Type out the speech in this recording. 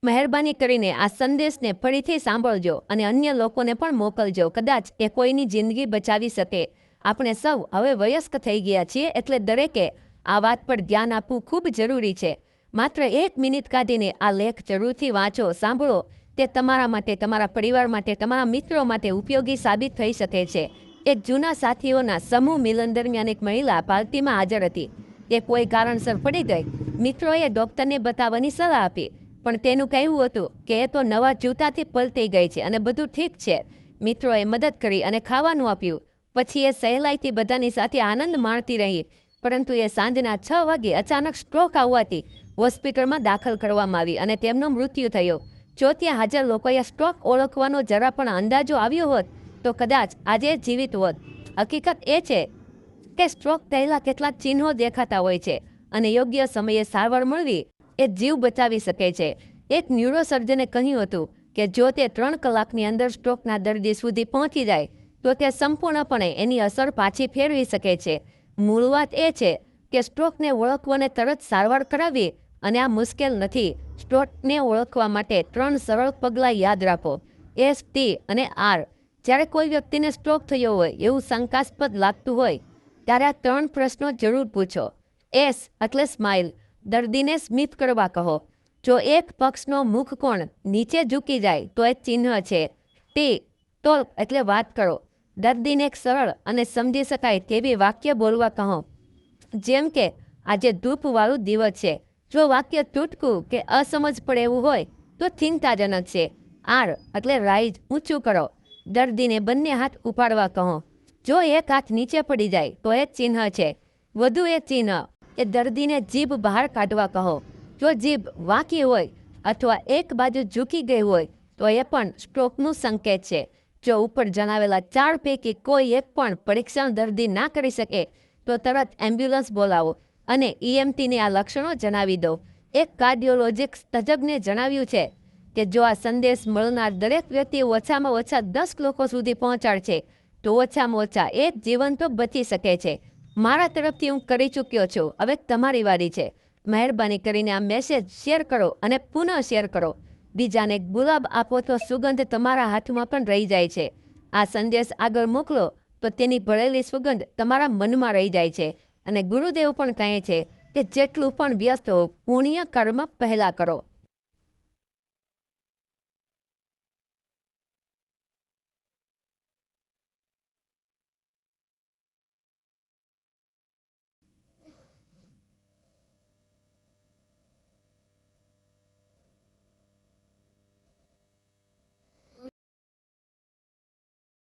મહેરબાની કરીને આ સંદેશને ફરીથી સાંભળજો અને અન્ય લોકોને પણ મોકલજો. કદાચ એ કોઈની જિંદગી બચાવી શકે. આપણે સૌ હવે વયસ્ક થઈ ગયા છીએ, એટલે દરેકે આ વાત પર ધ્યાન આપવું ખૂબ જરૂરી છે. માત્ર 1 મિનિટ કાઢીને આ લેખ જરૂરથી વાંચો, સાંભળો. તે તમારા માટે, તમારા પરિવાર માટે, તમારા મિત્રો માટે ઉપયોગી સાબિત થઈ શકે છે. એક જૂના સાથીઓના સમૂહ મિલન દરમિયાન એક મહિલા પાર્ટીમાં હાજર હતી. તે કોઈ કારણસર પડી ગઈ. મિત્રોએ ડૉક્ટરને બતાવવાની સલાહ આપી, પણ તેનું કહેવું હતું કે એ તો નવા જૂતાથી પલટી ગઈ છે અને બધું ઠીક છે. મિત્રોએ મદદ કરી અને ખાવાનું આપ્યું. પછી એ સહેલાઈથી બધાની સાથે આનંદ માણતી રહી. પરંતુ એ સાંજના 6 વાગે અચાનક સ્ટ્રોક આવવાથી હોસ્પિટલમાં દાખલ કરવામાં આવી અને તેમનો મૃત્યુ થયો. જો ત્યાં હાજર લોકોએ સ્ટ્રોક ઓળખવાનો જરા પણ અંદાજો આવ્યો હોત તો કદાચ આજે જીવિત હોત. હકીકત એ છે કે સ્ટ્રોક પહેલાં કેટલાક ચિહ્નો દેખાતા હોય છે અને યોગ્ય સમયે સારવાર મળવી એ જીવ બચાવી શકે છે. એક ન્યુરોસર્જને કહ્યું હતું કે જો તે 3 કલાકની અંદર સ્ટ્રોકના દર્દી સુધી પહોંચી જાય તો તે સંપૂર્ણપણે એની અસર પાછી ફેરવી શકે છે. મૂળ વાત એ છે કે સ્ટ્રોકને ઓળખવાને તરત સારવાર કરાવી અને આ મુશ્કેલ નથી. સ્ટ્રોકને ઓળખવા માટે 3 સરળ પગલાં યાદ રાખો: S, T અને R. જ્યારે કોઈ વ્યક્તિને સ્ટ્રોક થયો હોય એવું શંકાસ્પદ લાગતું હોય ત્યારે આ 3 પ્રશ્નો જરૂર પૂછો. S એટલે સ્માઇલ, દર્દીને સ્મિત કરવા કહો. જો એક પક્ષનો મુખકોણ નીચે ઝૂકી જાય તો એ ચિહ્ન છે. T ટોક એટલે વાત કરો. દર્દીને એક સરળ અને સમજી શકાય તેવી વાક્ય બોલવા કહો, જેમ કે આજે ધૂપવાળું દિવસ છે. જો વાક્ય તૂટકું કે અસમજ પડે એવું હોય તો ચિંતાજનક છે. R એટલે રાઈઝ, ઊંચું કરો. દર્દીને બંને હાથ ઉપાડવા કહો. જો એક હાથ નીચે પડી જાય તો એ ચિહ્ન છે. વધુ એક ચિહ્ન એ દર્દીને જીભ બહાર કાઢવા કહો. જો જીભ વાંકી હોય અથવા એક બાજુ ઝૂકી ગઈ હોય તો એ પણ સ્ટ્રોકનું સંકેત છે. જો ઉપર જણાવેલા 4 પૈકી કોઈ એક પણ પરીક્ષણ દર્દી ના કરી શકે તો તરત એમ્બ્યુલન્સ બોલાવો અને EMTને આ લક્ષણો જણાવી દો. એક કાર્ડિયોલોજિસ્ટ તજજ્ઞે જણાવ્યું છે કે જો આ સંદેશ મળનાર દરેક વ્યક્તિ ઓછામાં ઓછા 10 લોકો સુધી પહોંચાડશે તો ઓછામાં ઓછા એક જીવન તો બચી શકે છે. મારા તરફથી હું કરી ચૂક્યો છું. હવે તમારી વારી છે. મહેરબાની કરીને આ મેસેજ શેર કરો અને પુનઃ શેર કરો. બીજાને ગુલાબ આપો તો સુગંધ તમારા હાથમાં પણ રહી જાય છે. આ સંદેશ આગળ મોકલો તો તેની ભળેલી સુગંધ તમારા મનમાં રહી જાય છે. અને ગુરુદેવ પણ કહે છે કે જેટલું પણ વ્યસ્ત હો, પુણ્ય કર્મ પહેલાં કરો.